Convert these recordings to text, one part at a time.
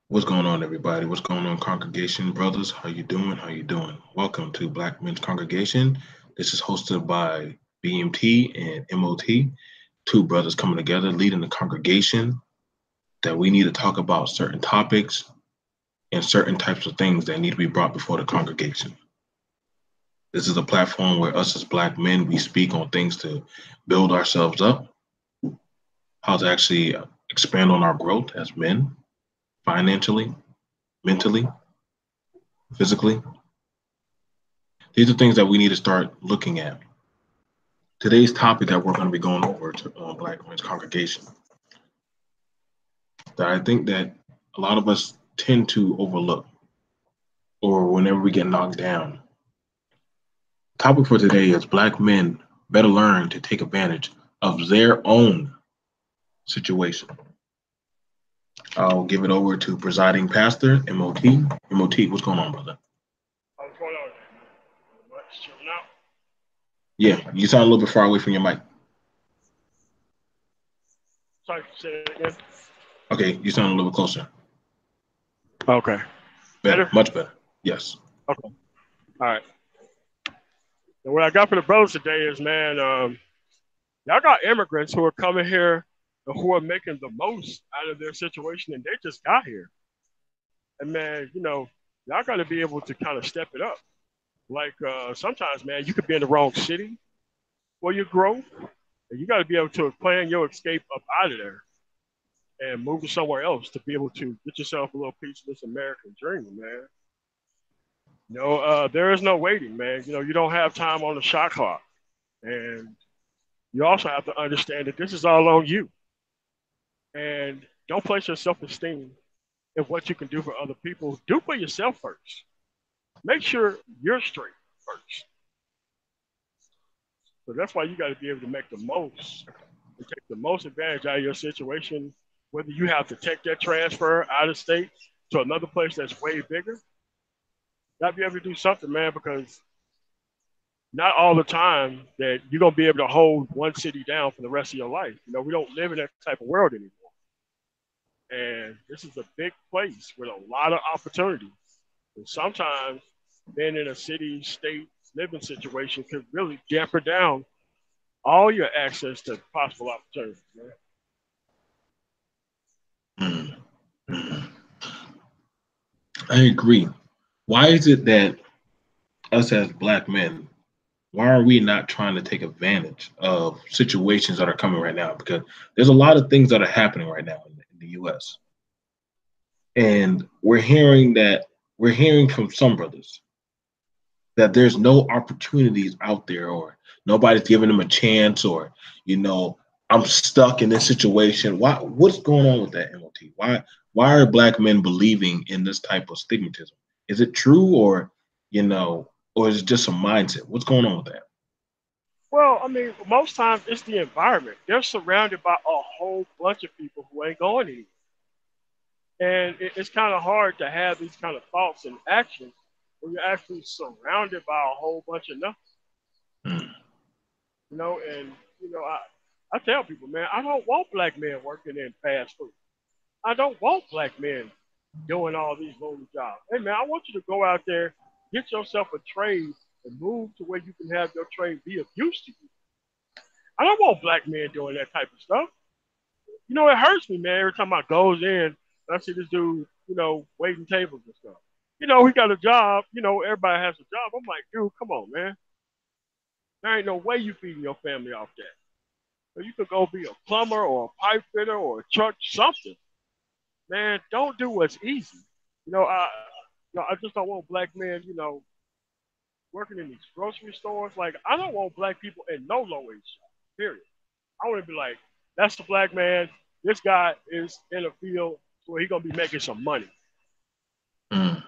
What's going on, everybody? What's going on, congregation brothers? How you doing? How you doing? Welcome to Black Men's Congregation. This is hosted by B.M.T and M.O.T, two brothers coming together, leading the congregation. That we need to talk about certain topics and certain types of things that need to be brought before the congregation. This is a platform where us as Black men we speak on things to build ourselves up, how to actually expand on our growth as men, financially, mentally, physically. These are things that we need to start looking at. Today's topic that we're going to be going over to Black Men's Congregation that I think that a lot of us tend to overlook or whenever we get knocked down. Topic for today is Black men better learn to take advantage of their own situation. I'll give it over to presiding pastor M.O.T. M.O.T. What's going on, brother? What's going on there, man? Much chilling out. Yeah, you sound a little bit far away from your mic. Sorry, say it again. Okay, you sound a little closer. Okay. Better, Better? much better. Yes. Okay. All right. And what I got for the brothers today is, man, y'all got immigrants who are coming here and who are making the most out of their situation, and they just got here. And man, y'all got to be able to kind of step it up. Like sometimes, man, you could be in the wrong city where you grow, and you got to be able to plan your escape up out of there and move to somewhere else to be able to get yourself a little piece of this American dream, man. There is no waiting, man. You don't have time on the shot clock. And you also have to understand that this is all on you. And don't place your self esteem in what you can do for other people. Do for yourself first. Make sure you're straight first. So that's why you got to be able to make the most and take the most advantage out of your situation, whether you have to take that transfer out of state to another place that's way bigger. You got to be able to do something, man, because not all the time that you're gonna be able to hold one city down for the rest of your life. We don't live in that type of world anymore. And this is a big place with a lot of opportunities. And sometimes being in a city, state, living situation could really damper down all your access to possible opportunities, man. Mm, mm. I agree. Why is it that us as Black men, why are we not trying to take advantage of situations that are coming right now? Because there's a lot of things that are happening right now in the U.S. And we're hearing from some brothers that there's no opportunities out there, or nobody's giving them a chance, or you know, I'm stuck in this situation. Why? What's going on with that, MOT? Why are Black men believing in this type of stigmatism? Is it true, or is it just a mindset? What's going on with that? Well, I mean, most times it's the environment. They're surrounded by a whole bunch of people who ain't going anywhere. And it's kind of hard to have these kind of thoughts and actions when you're actually surrounded by a whole bunch of nothing, Mm, and I tell people, man, I don't want black men working in fast food. I don't want black men doing all these lonely jobs. Hey man, I want you to go out there, get yourself a trade, and move to where you can have your trade be of use to you. I don't want black men doing that type of stuff. It hurts me, man, every time I goes in and I see this dude, waiting tables and stuff. He got a job, everybody has a job. I'm like, dude, come on, man. There ain't no way you feeding your family off that. So you could go be a plumber or a pipe fitter or a truck, something. Man, don't do what's easy. You know, I I just don't want black men, working in these grocery stores. Like, I don't want black people in no low wage job. Period. I want to be like, that's the black man. This guy is in a field where he's gonna be making some money. mm,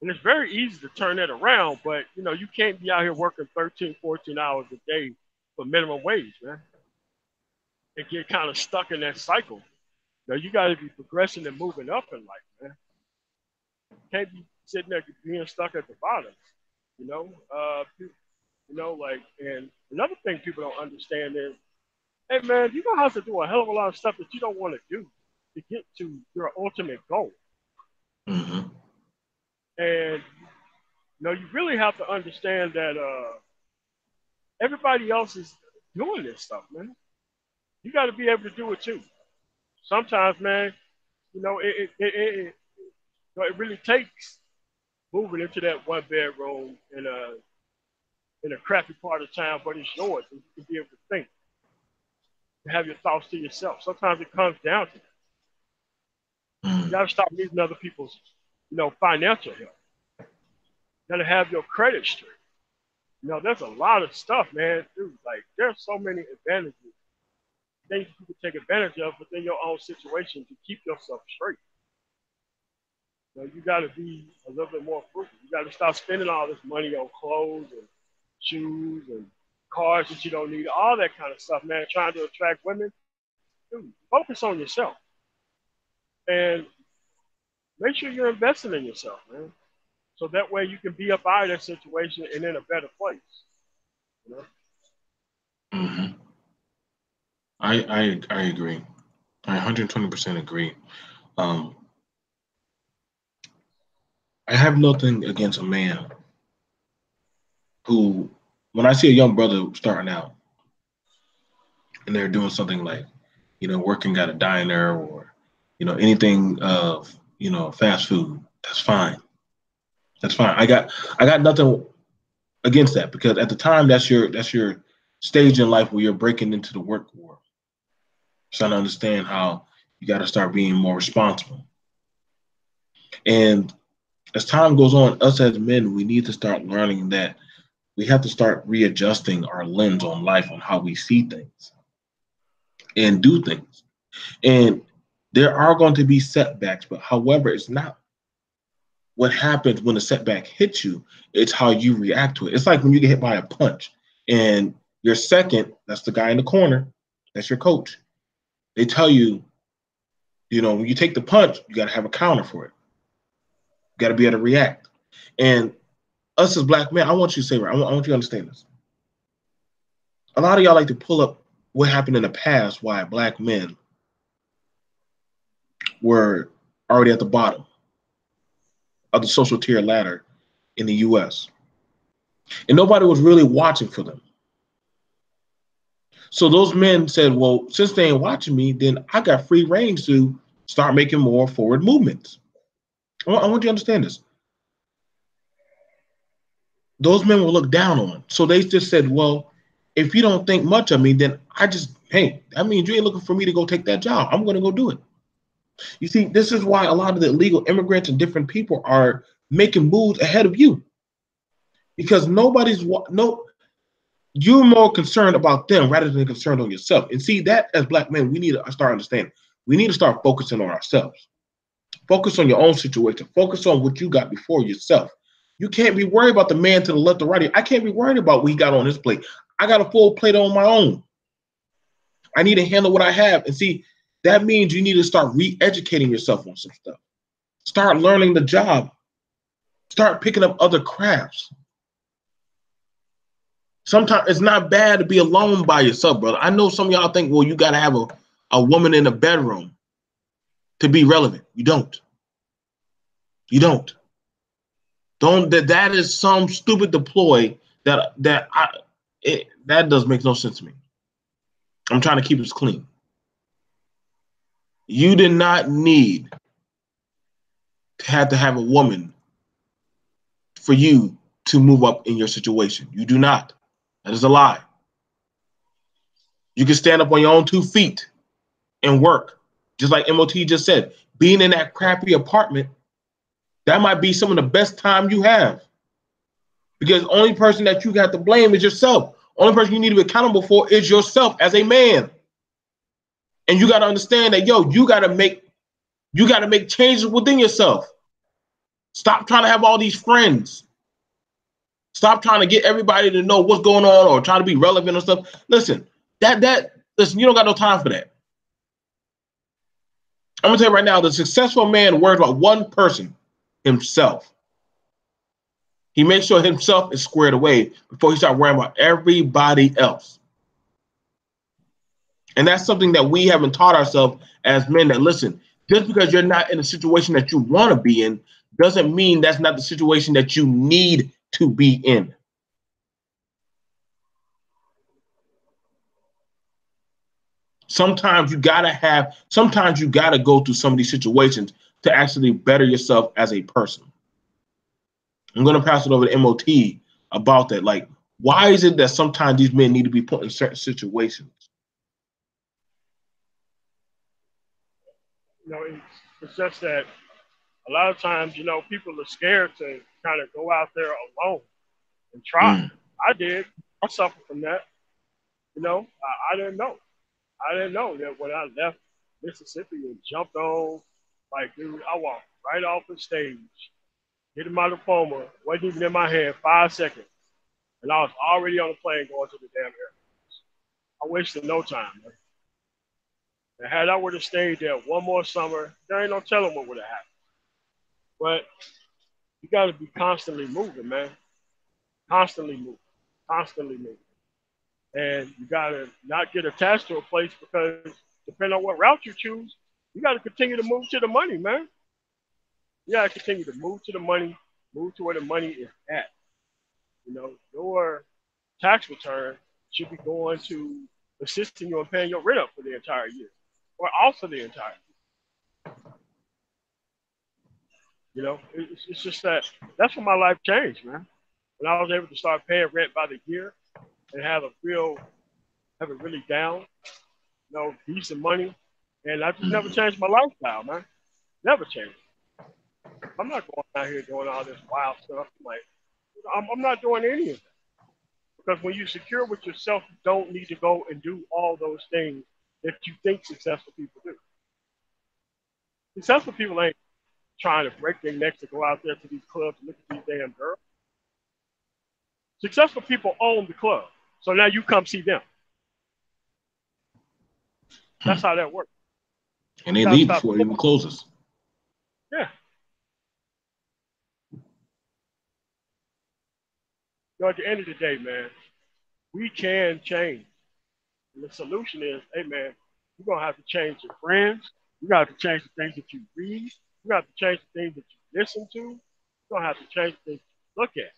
And it's very easy to turn that around, but you can't be out here working 13, 14 hours a day for minimum wage, man. And get kind of stuck in that cycle. You got to be progressing and moving up in life, man. Can't be sitting there being stuck at the bottom. You know, and another thing people don't understand is, hey man, you're gonna have to do a hell of a lot of stuff that you don't want to do to get to your ultimate goal. Mm-hmm. And you really have to understand that everybody else is doing this stuff, man. You got to be able to do it too. Sometimes, man, it really takes moving into that one bedroom in a crappy part of town, but it's yours, and you can be able to think, to have your thoughts to yourself. Sometimes it comes down to that. You Mm-hmm. got to stop needing other people's, financial help. You got to have your credit straight. There's a lot of stuff, man. Dude, like there's so many advantages, things you can take advantage of within your own situation to keep yourself straight. You got to be a little bit more frugal. You got to stop spending all this money on clothes and shoes and cars that you don't need, all that kind of stuff, man. Trying to attract women, dude, focus on yourself and make sure you're investing in yourself, man. So that way you can be up out of that situation and in a better place. You know? Mm-hmm. I agree. I 120% agree. Um, I have nothing against a man who, when I see a young brother starting out and they're doing something like, working at a diner or, anything of, fast food, that's fine. That's fine. I got nothing against that because at the time that's your stage in life where you're breaking into the work world. Trying to understand how you got to start being more responsible. And as time goes on, us as men, we need to start learning that we have to start readjusting our lens on life, on how we see things and do things. And there are going to be setbacks, but however, it's not what happens when the setback hits you, it's how you react to it. It's like when you get hit by a punch and your second, that's the guy in the corner, that's your coach. They tell you, when you take the punch, you got to have a counter for it. You got to be able to react. And us as black men, I want you to say, right, I want you to understand this. A lot of y'all like to pull up what happened in the past, why black men were already at the bottom of the social tier ladder in the US. And nobody was really watching for them. So those men said, well, since they ain't watching me, then I got free range to start making more forward movements. I want you to understand this. Those men were looked down on. So they just said, well, if you don't think much of me, then hey, that means you ain't looking for me to go take that job. I'm going to go do it. You see, this is why a lot of the illegal immigrants and different people are making moves ahead of you. Because you're more concerned about them rather than concerned on yourself. And see, that as black men, we need to start understanding. We need to start focusing on ourselves. Focus on your own situation. Focus on what you got before yourself. You can't be worried about the man to the left or right. I can't be worried about what he got on his plate. I got a full plate on my own. I need to handle what I have. And see, that means you need to start re-educating yourself on some stuff. Start learning the job. Start picking up other crafts. Sometimes it's not bad to be alone by yourself, brother. I know some of y'all think, well, you got to have a woman in the bedroom to be relevant. You don't. You don't. That is some stupid deploy that does make no sense to me. I'm trying to keep this clean. You did not need to have a woman for you to move up in your situation. You do not. That is a lie. You can stand up on your own 2 feet and work. Just like M.O.T just said, being in that crappy apartment, that might be some of the best time you have. Because the only person that you got to blame is yourself. Only person you need to be accountable for is yourself as a man. And you got to understand that, you got to make changes within yourself. Stop trying to have all these friends. Stop trying to get everybody to know what's going on or try to be relevant or stuff. Listen, listen, you don't got no time for that. I'm gonna tell you right now, the successful man worries about one person, himself. He makes sure himself is squared away before he starts worrying about everybody else. And that's something that we haven't taught ourselves as men, that listen, Just because you're not in a situation that you want to be in doesn't mean that's not the situation that you need to be in. Sometimes you gotta go through some of these situations to actually better yourself as a person. I'm gonna pass it over to M.O.T. about that. Like, why is it that sometimes these men need to be put in certain situations? You know, it's just that a lot of times, you know, people are scared to kind of go out there alone and try. I did. I suffered from that. You know, I didn't know. I didn't know that when I left Mississippi and jumped on, like, dude, I walked right off the stage, getting my diploma, wasn't even in my hand 5 seconds, and I was already on the plane going to the damn airport. I wasted no time, man. And had I would have stayed there one more summer, there ain't no telling what would have happened. But you got to be constantly moving, man. Constantly moving. Constantly moving. And you got to not get attached to a place because depending on what route you choose, you got to continue to move to the money, man. You got to continue to move to the money, move to where the money is at. You know, your tax return should be going to assisting you in paying your rent up for the entire year or also the entire year. You know, it's just that's when my life changed, man. When I was able to start paying rent by the year and have it really down, you know, decent money. And I just never changed my lifestyle, man. Never changed. I'm not going out here doing all this wild stuff. I'm not doing any of that. Because when you secure with yourself, you don't need to go and do all those things that you think successful people do. Successful people ain't trying to break their necks to go out there to these clubs and look at these damn girls. Successful people own the club. So now you come see them. That's how that works. And they leave before it even closes. Yeah. You know, at the end of the day, man, we can change. And the solution is, hey, man, you're going to have to change your friends. You got to change the things that you read. You got to change the things that you listen to. You're going to have to change the things you look at.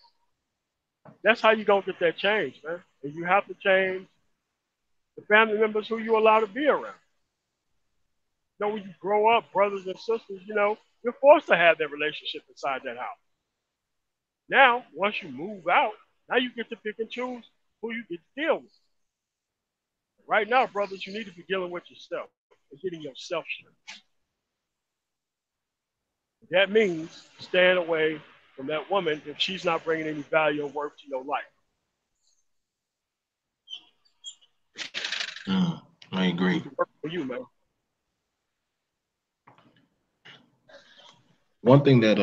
That's how you're going to get that change, man. And you have to change the family members who you allow to be around. You know, when you grow up, brothers and sisters, you know, you're forced to have that relationship inside that house. Now, once you move out, now you get to pick and choose who you get to deal with. Right now, brothers, you need to be dealing with yourself and getting yourself straight. That means staying away from that woman if she's not bringing any value or worth to your life. I agree. Work for you, man. One thing that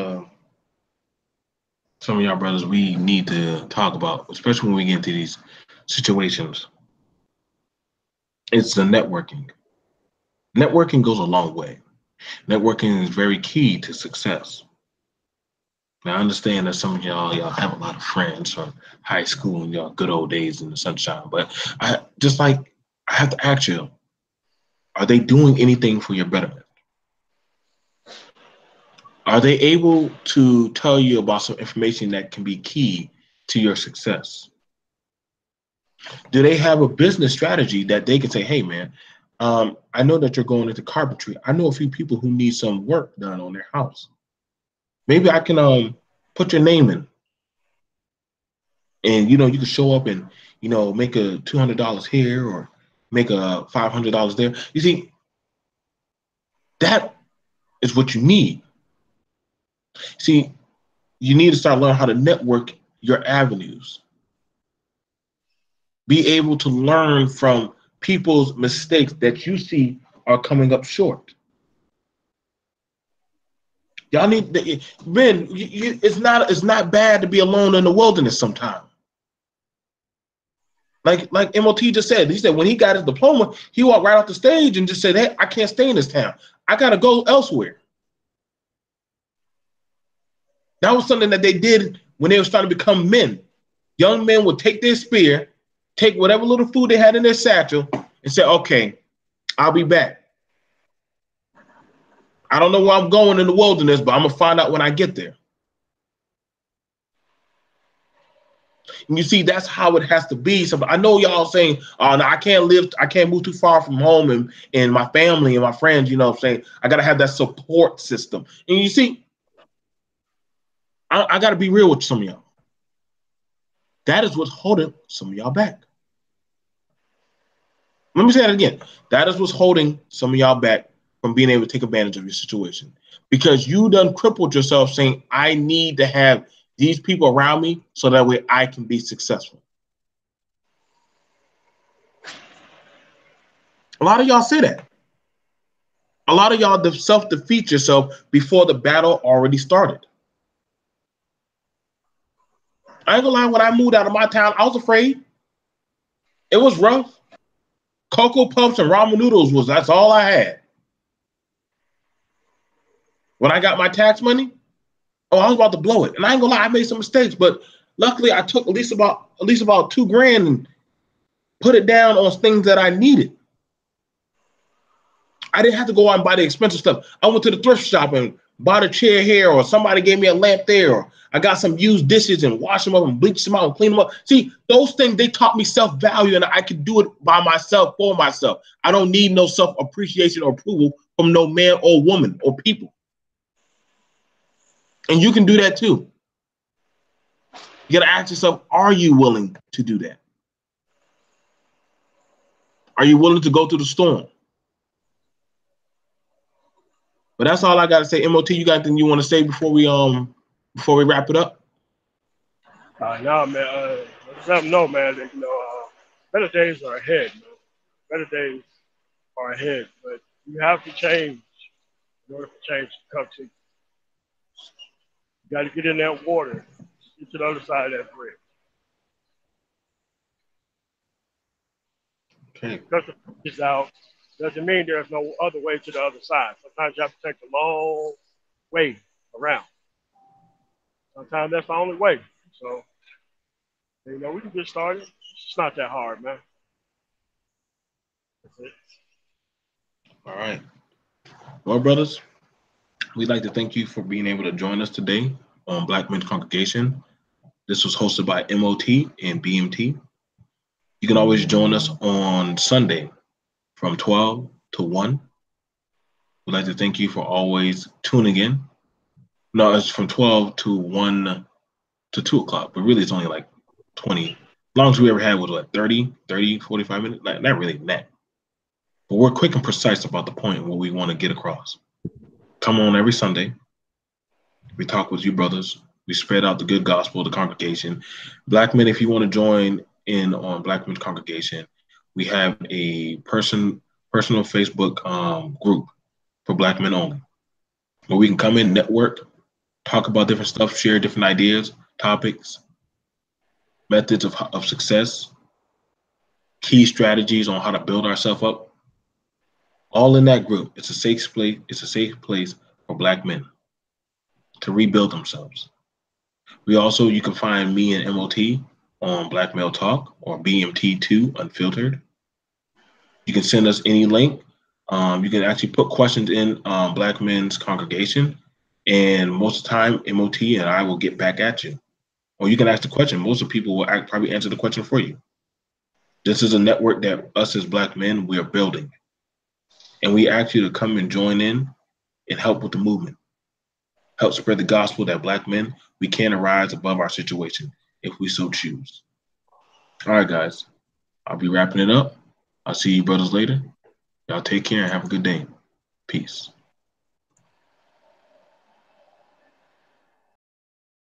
some of y'all brothers we need to talk about, especially when we get into these situations, it's the networking. Networking goes a long way. Networking is very key to success. Now, I understand that some of y'all have a lot of friends from high school and y'all good old days in the sunshine, but I have to ask you, are they doing anything for your betterment? Are they able to tell you about some information that can be key to your success? Do they have a business strategy that they can say, hey, man, I know that you're going into carpentry. I know a few people who need some work done on their house. Maybe I can put your name in. And, you know, you can show up and, you know, make a $200 here or make a $500 there. You see, that is what you need. See, you need to start learning how to network your avenues. Be able to learn from people's mistakes that you see are coming up short. Y'all need, men, it's not bad to be alone in the wilderness sometimes. Like M.O.T. just said, he said when he got his diploma, he walked right off the stage and just said, hey, I can't stay in this town. I got to go elsewhere. That was something that they did when they were starting to become men. Young men would take their spear, take whatever little food they had in their satchel, and say, okay, I'll be back. I don't know where I'm going in the wilderness, but I'm gonna find out when I get there. And you see, that's how it has to be. So I know y'all saying, "Oh, no, I can't move too far from home and my family and my friends." You know what I'm saying? I gotta have that support system. And you see, I gotta be real with some of y'all. That is what's holding some of y'all back. Let me say that again. That is what's holding some of y'all back from being able to take advantage of your situation. Because you done crippled yourself saying, I need to have these people around me so that way I can be successful. A lot of y'all say that. A lot of y'all self-defeat yourself before the battle already started. I ain't gonna lie, when I moved out of my town, I was afraid. It was rough. Cocoa Puffs and ramen noodles that's all I had. When I got my tax money, I was about to blow it. And I ain't gonna lie, I made some mistakes, but luckily I took at least about $2,000 and put it down on things that I needed. I didn't have to go out and buy the expensive stuff. I went to the thrift shop and bought a chair here, or somebody gave me a lamp there, or I got some used dishes and washed them up and bleached them out and cleaned them up. See, those things, they taught me self-value, and I could do it by myself, for myself. I don't need no self-appreciation or approval from no man or woman or people. And you can do that too. You got to ask yourself, are you willing to do that? Are you willing to go through the storm? But that's all I got to say. M.O.T, you got anything you want to say before we wrap it up? No, man. Just let them know, man, that, better days are ahead, man. Better days are ahead. But you have to change in order for change to come to you. You got to get in that water, get to the other side of that bridge. Okay. Because the bridge is out doesn't mean there's no other way to the other side. Sometimes you have to take a long way around. Sometimes that's the only way. So, we can get started. It's not that hard, man. That's it. All right. Well, brothers, we'd like to thank you for being able to join us today on Black Men's Congregation. This was hosted by M.O.T and B.M.T. You can always join us on Sunday from 12 to 1. We'd like to thank you for always tuning in. No, it's from 12 to 1 to 2 o'clock, but really it's only like 20. As long as we ever had was what, 30, 45 minutes? Not really that. But we're quick and precise about the point what we want to get across. Come on every Sunday. We talk with you brothers. We spread out the good gospel of the congregation. Black men, if you want to join in on Black Men's Congregation, we have a personal Facebook group for Black men only, where we can come in, network, talk about different stuff, share different ideas, topics, methods of success, key strategies on how to build ourselves up. All in that group. It's a safe place. It's a safe place for Black men to rebuild themselves. You can find me and M.O.T on Black Male Talk or B.M.T2 Unfiltered. You can send us any link. You can actually put questions in Black Men's Congregation, and most of the time, M.O.T and I will get back at you. Or you can ask the question. Most of the people will probably answer the question for you. This is a network that us as Black men, we are building. And we ask you to come and join in and help with the movement. Help spread the gospel that Black men, we can arise above our situation if we so choose. All right, guys. I'll be wrapping it up. I'll see you brothers later. Y'all take care and have a good day. Peace.